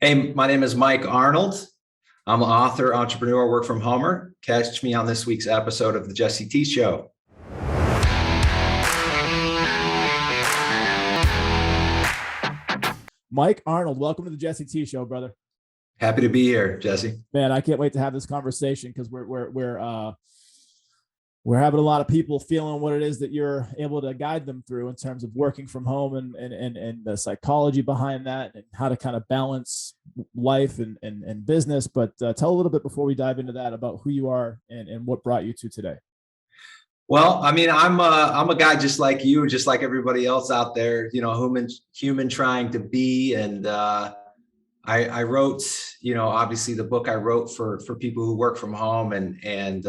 Hey, my name is Mike Arnold. I'm an author, entrepreneur, work from homer. Catch me on this week's episode of the Jesse T Show. Mike Arnold, welcome to the Jesse T Show, brother. Happy to be here, Jesse. Man, I can't wait to have this conversation because we're having a lot of people feeling what it is that you're able to guide them through in terms of working from home and the psychology behind that and how to kind of balance life and business. But tell a little bit before we dive into that about who you are and what brought you to today. Well, I mean, I'm a guy just like you, just like everybody else out there, human trying to be. And I wrote, obviously the book I wrote for people who work from home and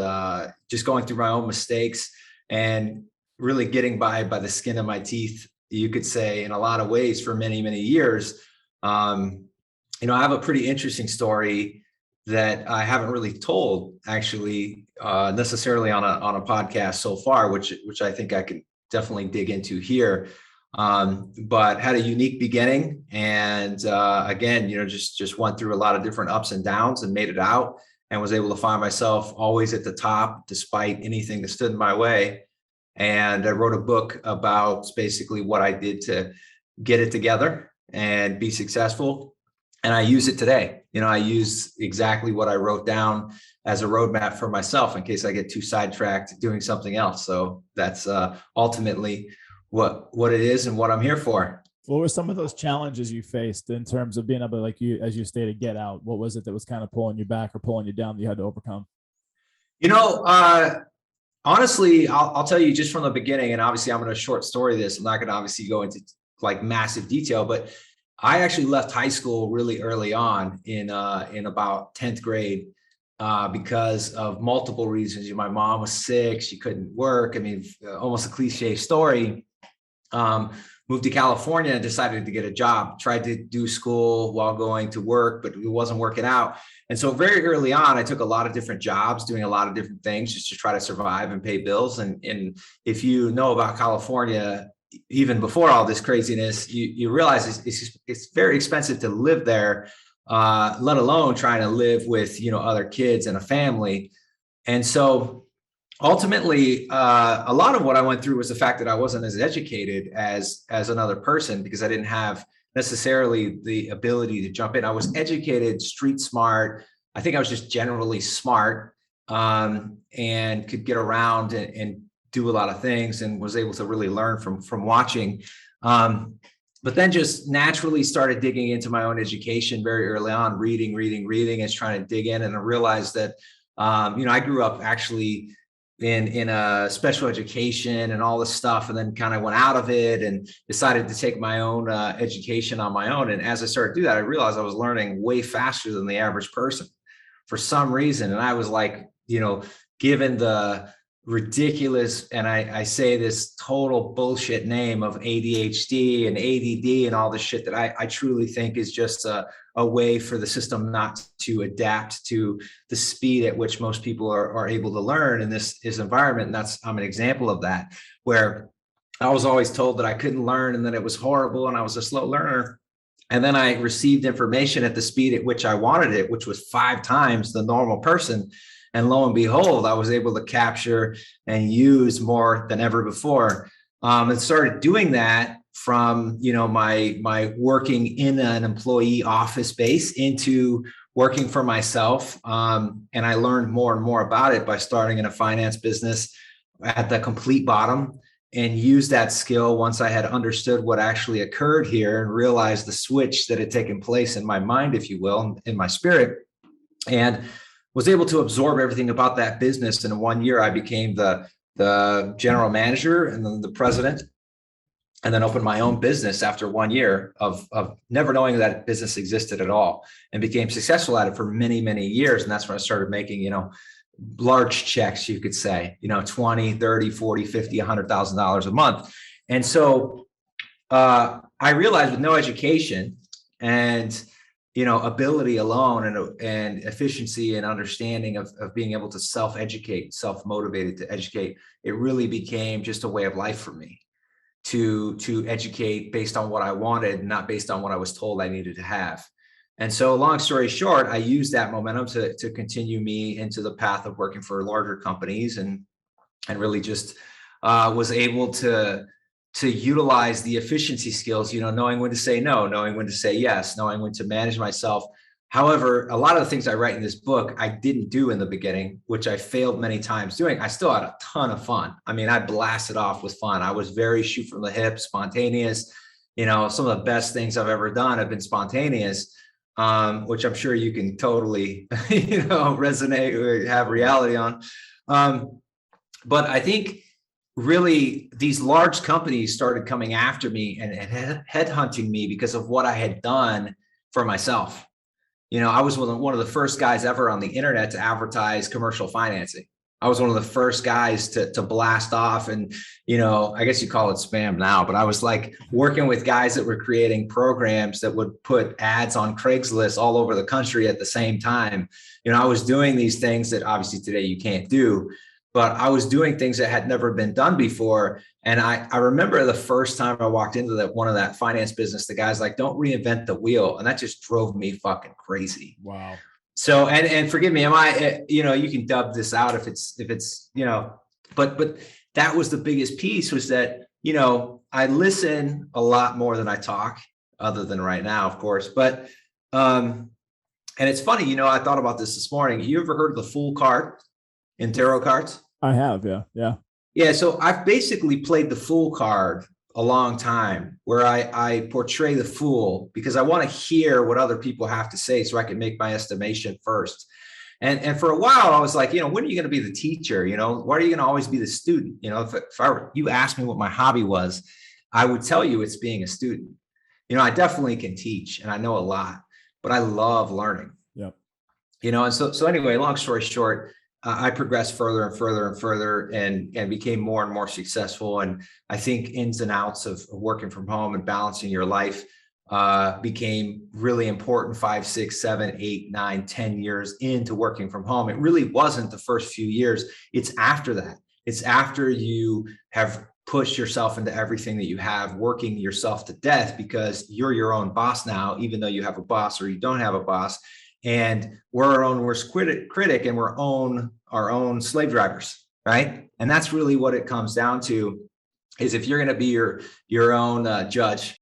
just going through my own mistakes and really getting by the skin of my teeth, you could say, in a lot of ways for many, many years. I have a pretty interesting story that I haven't really told actually necessarily on a podcast so far, which I think I could definitely dig into here. But had a unique beginning and again, just went through a lot of different ups and downs and made it out and was able to find myself always at the top despite anything that stood in my way. And I wrote a book about basically what I did to get it together and be successful. And I use it today. I use exactly what I wrote down as a roadmap for myself in case I get too sidetracked doing something else. So that's ultimately what it is and what I'm here for. What were some of those challenges you faced in terms of being able to, like you, as you stated, get out? What was it that was kind of pulling you back or pulling you down that you had to overcome? Honestly, I'll tell you just from the beginning, and obviously I'm going to short story this. I'm not going to obviously go into like massive detail, but I actually left high school really early on in about 10th grade because of multiple reasons. My mom was sick. She couldn't work. I mean, almost a cliche story. Moved to California and decided to get a job, tried to do school while going to work, but it wasn't working out. And so very early on, I took a lot of different jobs, doing a lot of different things just to try to survive and pay bills. And if you know about California, even before all this craziness, you realize it's very expensive to live there, let alone trying to live with, other kids and a family. And so ultimately, a lot of what I went through was the fact that I wasn't as educated as another person because I didn't have necessarily the ability to jump in. I was educated, street smart. I think I was just generally smart and could get around and do a lot of things and was able to really learn from watching. But then just naturally started digging into my own education very early on, reading and trying to dig in. And I realized that, I grew up actually in a special education and all this stuff, and then kind of went out of it and decided to take my own education on my own. And as I started to do that, I realized I was learning way faster than the average person for some reason. And I was like, given the ridiculous, and I say this total bullshit name of ADHD and ADD and all this shit that I truly think is just a way for the system not to adapt to the speed at which most people are able to learn in this environment. And I'm an example of that, where I was always told that I couldn't learn and that it was horrible and I was a slow learner. And then I received information at the speed at which I wanted it, which was 5 times the normal person. And lo and behold, I was able to capture and use more than ever before. And started doing that from, my working in an employee office space into working for myself. And I learned more and more about it by starting in a finance business at the complete bottom and used that skill once I had understood what actually occurred here and realized the switch that had taken place in my mind, if you will, in my spirit. And was able to absorb everything about that business. And in 1 year, I became the general manager and then the president, and then opened my own business after 1 year of never knowing that business existed at all, and became successful at it for many, many years. And that's when I started making, large checks, you could say, 20, 30, 40, 50, $100,000 a month. And so I realized with no education and ability alone and efficiency and understanding of being able to self-educate, self-motivated to educate, it really became just a way of life for me to educate based on what I wanted, not based on what I was told I needed to have. And so long story short, I used that momentum to continue me into the path of working for larger companies, and really just was able to utilize the efficiency skills, knowing when to say no, knowing when to say yes, knowing when to manage myself. However, a lot of the things I write in this book, I didn't do in the beginning, which I failed many times doing. I still had a ton of fun. I mean, I blasted off with fun. I was very shoot from the hip, spontaneous. Some of the best things I've ever done have been spontaneous, which I'm sure you can totally, resonate or have reality on. But I think really these large companies started coming after me and headhunting me because of what I had done for myself. I was one of the first guys ever on the internet to advertise commercial financing. I was one of the first guys to blast off, and I guess you call it spam now, but I was like working with guys that were creating programs that would put ads on Craigslist all over the country at the same time. I was doing these things that obviously today you can't do, but I was doing things that had never been done before. And I remember the first time I walked into one of that finance business, the guy's like, don't reinvent the wheel. And that just drove me fucking crazy. Wow. So, and forgive me, you can dub this out if it's, but that was the biggest piece, was that, I listen a lot more than I talk, other than right now, of course. But, and it's funny, I thought about this morning. You ever heard of the Fool card in tarot cards? I have. Yeah. Yeah. So I've basically played the Fool card a long time, where I portray the fool because I want to hear what other people have to say so I can make my estimation first. And for a while I was like, when are you going to be the teacher? Why are you going to always be the student? If you asked me what my hobby was, I would tell you it's being a student. I definitely can teach and I know a lot, but I love learning. Yep. And so anyway, long story short, I progressed further and further and further and became more and more successful. And I think ins and outs of working from home and balancing your life became really important 5, 6, 7, 8, 9, 10 years into working from home. It really wasn't the first few years. It's after that. It's after you have pushed yourself into everything that you have, working yourself to death because you're your own boss now, even though you have a boss or you don't have a boss. And we're our own worst critic, and we're our own slave drivers, right? And that's really what it comes down to, is if you're going to be your own judge,